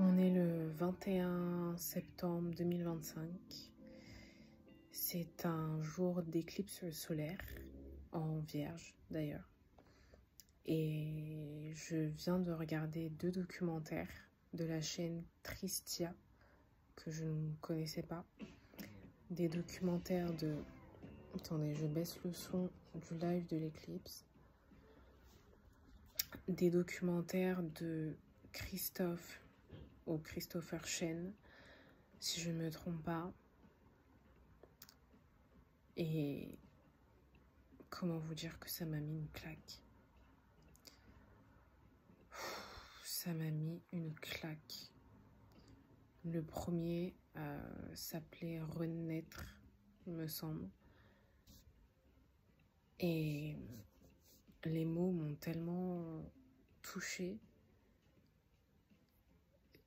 On est le 21 septembre 2025. C'est un jour d'éclipse solaire, en Vierge d'ailleurs. Et je viens de regarder 2 documentaires de la chaîne Tristia, que je ne connaissais pas. Des documentaires de... Attendez, je baisse le son du live de l'éclipse. Des documentaires de Christophe ou Christopher Chen, si je ne me trompe pas. Et comment vous dire que ça m'a mis une claque. Ça m'a mis une claque. Le premier s'appelait Renaître, il me semble. Et les mots m'ont tellement touchée.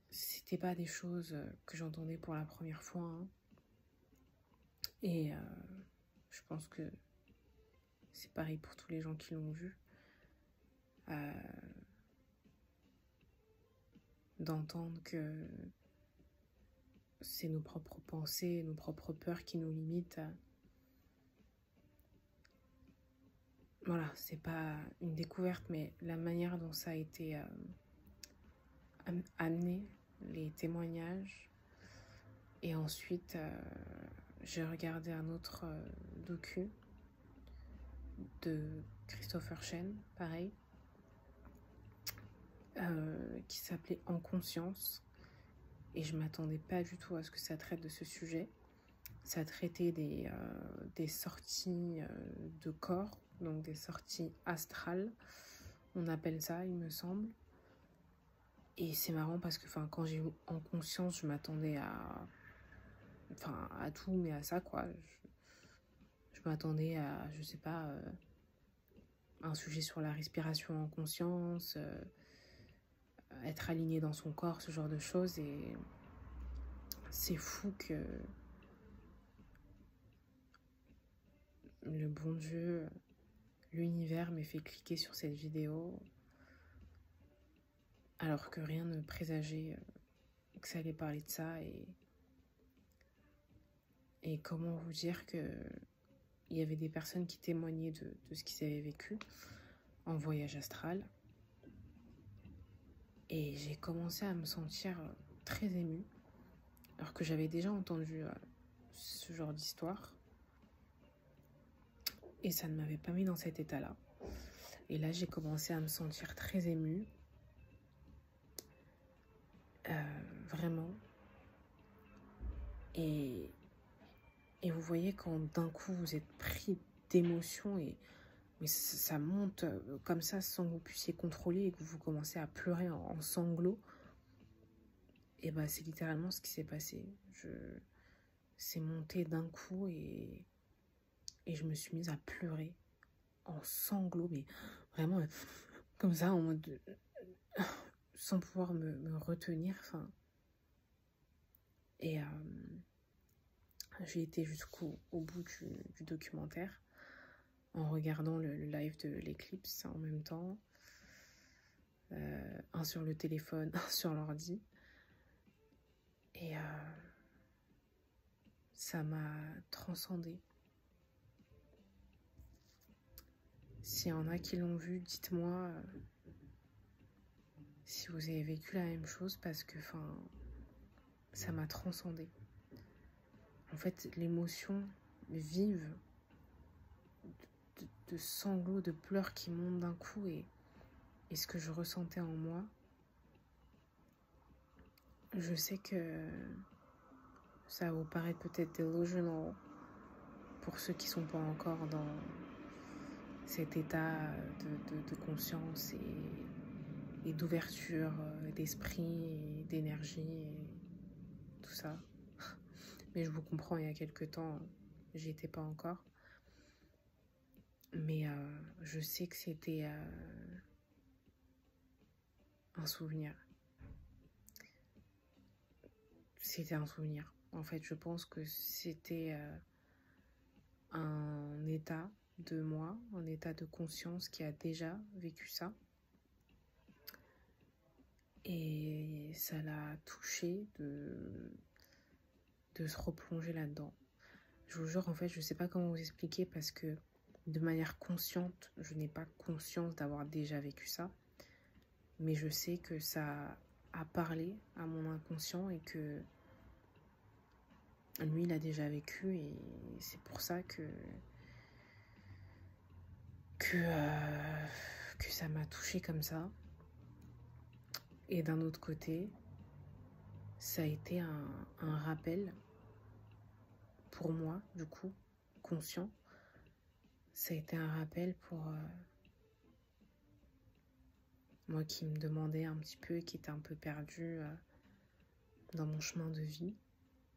C'était pas des choses que j'entendais pour la première fois. Hein. Et je pense que c'est pareil pour tous les gens qui l'ont vu. D'entendre que c'est nos propres pensées, nos propres peurs qui nous limitent. Voilà, c'est pas une découverte, mais la manière dont ça a été amené, les témoignages. Et ensuite, j'ai regardé un autre docu de Christopher Chen, pareil, qui s'appelait En conscience. Et je m'attendais pas du tout à ce que ça traite de ce sujet. Ça traitait des sorties de corps, donc des sorties astrales, on appelle ça, il me semble. Et c'est marrant parce que quand j'ai eu En conscience, je m'attendais à tout, mais à ça, quoi. Je m'attendais à, je sais pas, un sujet sur la respiration en conscience, être aligné dans son corps, ce genre de choses. Et c'est fou que le bon Dieu, l'univers m'ait fait cliquer sur cette vidéo alors que rien ne présageait que ça allait parler de ça. Et comment vous dire que il y avait des personnes qui témoignaient de ce qu'ils avaient vécu en voyage astral. Et j'ai commencé à me sentir très émue, alors que j'avais déjà entendu ce genre d'histoire. Et ça ne m'avait pas mis dans cet état-là. Et là, j'ai commencé à me sentir très émue. Vraiment. Et vous voyez quand d'un coup vous êtes pris d'émotion mais ça monte comme ça sans que vous puissiez contrôler et que vous commencez à pleurer en sanglots. Et bah c'est littéralement ce qui s'est passé. C'est monté d'un coup et je me suis mise à pleurer en sanglots, mais vraiment comme ça en mode sans pouvoir me retenir. Et j'ai été jusqu'au bout du documentaire en regardant le live de l'éclipse en même temps, un sur le téléphone, un sur l'ordi. Et ça m'a transcendée. S'il y en a qui l'ont vu, dites-moi si vous avez vécu la même chose, parce que ça m'a transcendée. En fait, l'émotion vive de sanglots, de pleurs qui montent d'un coup et ce que je ressentais en moi, je sais que ça va vous paraître peut-être delusional pour ceux qui sont pas encore dans cet état de conscience et d'ouverture d'esprit et d'énergie et tout ça. Mais je vous comprends, il y a quelques temps, j'y étais pas encore. Mais je sais que c'était un souvenir. C'était un souvenir. En fait, je pense que c'était un état de moi, un état de conscience qui a déjà vécu ça. Et ça l'a touché de se replonger là-dedans. Je vous jure, en fait, je ne sais pas comment vous expliquer parce que de manière consciente, je n'ai pas conscience d'avoir déjà vécu ça. Mais je sais que ça a parlé à mon inconscient et que lui, il a déjà vécu et c'est pour ça que ça m'a touchée comme ça. Et d'un autre côté, ça a été un rappel pour moi, du coup, conscient. Ça a été un rappel pour moi qui me demandais un petit peu et qui était un peu perdue dans mon chemin de vie.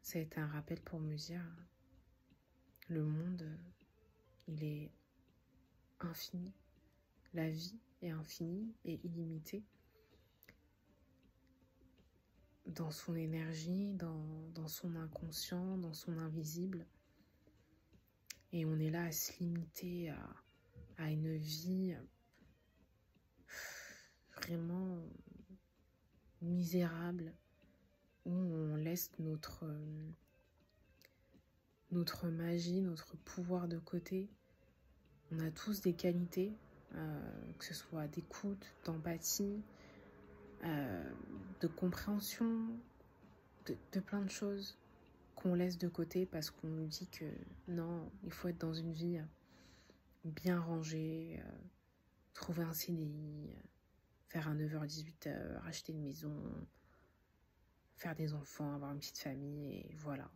Ça a été un rappel pour me dire, le monde, il est infini. La vie est infinie et illimitée. Dans son énergie, dans son inconscient, dans son invisible. Et on est là à se limiter à une vie vraiment misérable, où on laisse notre magie, notre pouvoir de côté. On a tous des qualités, que ce soit d'écoute, d'empathie, de compréhension, de plein de choses qu'on laisse de côté parce qu'on nous dit que non, il faut être dans une vie bien rangée, trouver un CDI, faire un 9h-18h, acheter une maison, faire des enfants, avoir une petite famille, et voilà.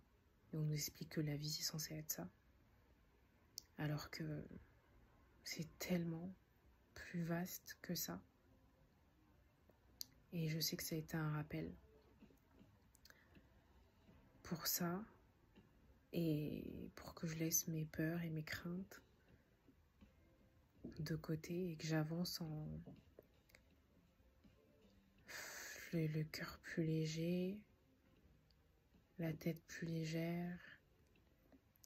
Et on nous explique que la vie, c'est censé être ça. Alors que c'est tellement plus vaste que ça. Et je sais que ça a été un rappel pour ça, et pour que je laisse mes peurs et mes craintes de côté et que j'avance en le cœur plus léger, la tête plus légère.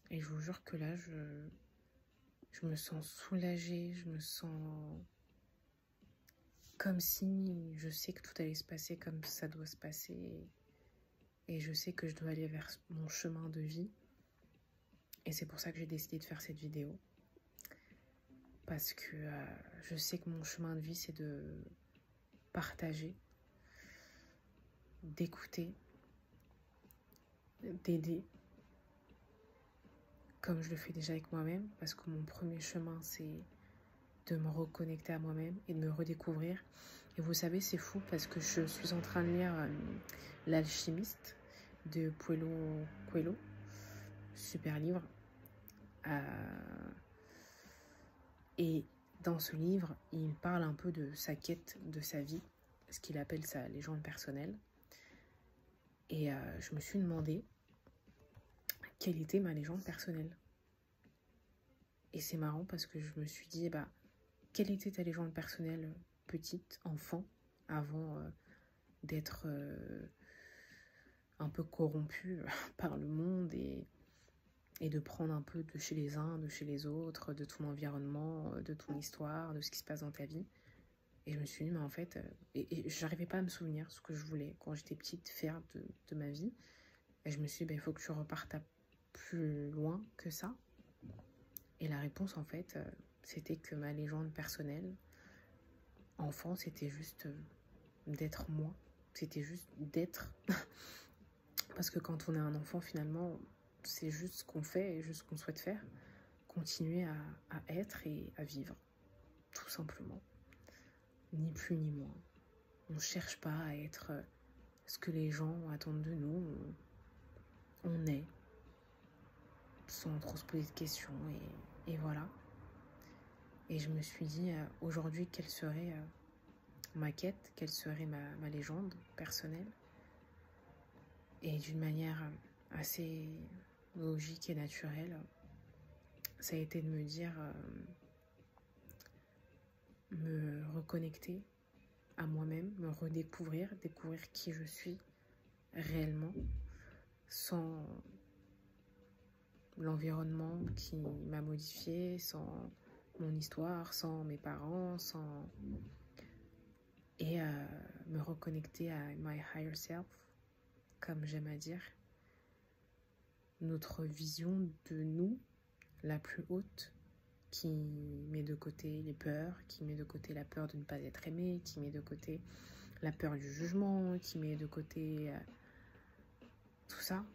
Et je vous jure que là, je me sens soulagée, je me sens comme si je sais que tout allait se passer comme ça doit se passer. Et je sais que je dois aller vers mon chemin de vie. Et c'est pour ça que j'ai décidé de faire cette vidéo. Parce que je sais que mon chemin de vie, c'est de partager, d'écouter, d'aider, comme je le fais déjà avec moi-même. Parce que mon premier chemin, c'est de me reconnecter à moi-même et de me redécouvrir. Et vous savez, c'est fou parce que je suis en train de lire L'Alchimiste de Paulo Coelho. Super livre. Et dans ce livre, il parle un peu de sa quête de sa vie, ce qu'il appelle sa légende personnelle. Et je me suis demandé quelle était ma légende personnelle. Et c'est marrant parce que je me suis dit, quelle était ta légende personnelle, petite, enfant, avant d'être un peu corrompue par le monde et de prendre un peu de chez les uns, de chez les autres, de ton environnement, de ton histoire, de ce qui se passe dans ta vie. Et je me suis dit, mais en fait, et j'arrivais pas à me souvenir ce que je voulais quand j'étais petite faire de ma vie. Et je me suis dit, il faut que tu repartes à plus loin que ça. Et la réponse, en fait, c'était que ma légende personnelle, enfant, c'était juste d'être moi. C'était juste d'être. Parce que quand on est un enfant, finalement, c'est juste ce qu'on fait et juste ce qu'on souhaite faire. Continuer à être et à vivre, tout simplement. Ni plus ni moins. On ne cherche pas à être ce que les gens attendent de nous. On est, sans trop se poser de questions. Et voilà. Et je me suis dit, aujourd'hui, quelle serait ma quête, quelle serait ma légende personnelle. Et d'une manière assez logique et naturelle, ça a été de me dire, me reconnecter à moi-même, me redécouvrir, découvrir qui je suis réellement, sans l'environnement qui m'a modifié, sans mon histoire, sans mes parents, sans... Et me reconnecter à my higher self, comme j'aime à dire, notre vision de nous, la plus haute, qui met de côté les peurs, qui met de côté la peur de ne pas être aimé, qui met de côté la peur du jugement, qui met de côté tout ça,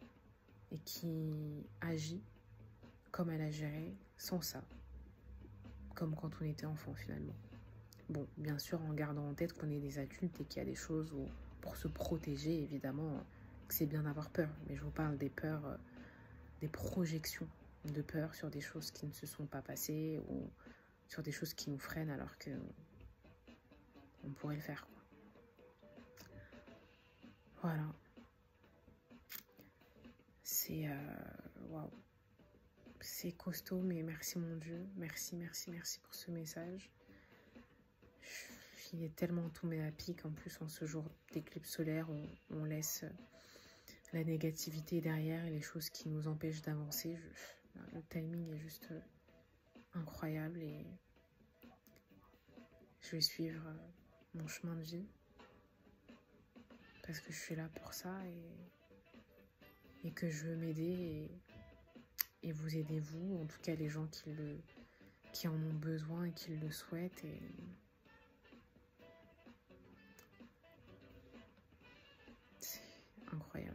et qui agit comme elle agirait sans ça, comme quand on était enfant finalement. Bon, bien sûr en gardant en tête qu'on est des adultes et qu'il y a des choses où, pour se protéger, évidemment, que c'est bien d'avoir peur. Mais je vous parle des peurs, des projections de peur sur des choses qui ne se sont pas passées ou sur des choses qui nous freinent alors que on pourrait le faire, quoi. Voilà. C'est waouh. C'est costaud, mais merci mon Dieu. Merci, merci, merci pour ce message. Il est tellement tombé à pic. En plus, en ce jour d'éclipse solaire, on laisse la négativité derrière et les choses qui nous empêchent d'avancer. Le timing est juste incroyable et je vais suivre mon chemin de vie parce que je suis là pour ça et que je veux m'aider et vous aider vous, en tout cas les gens qui en ont besoin et qui le souhaitent. Et c'est incroyable.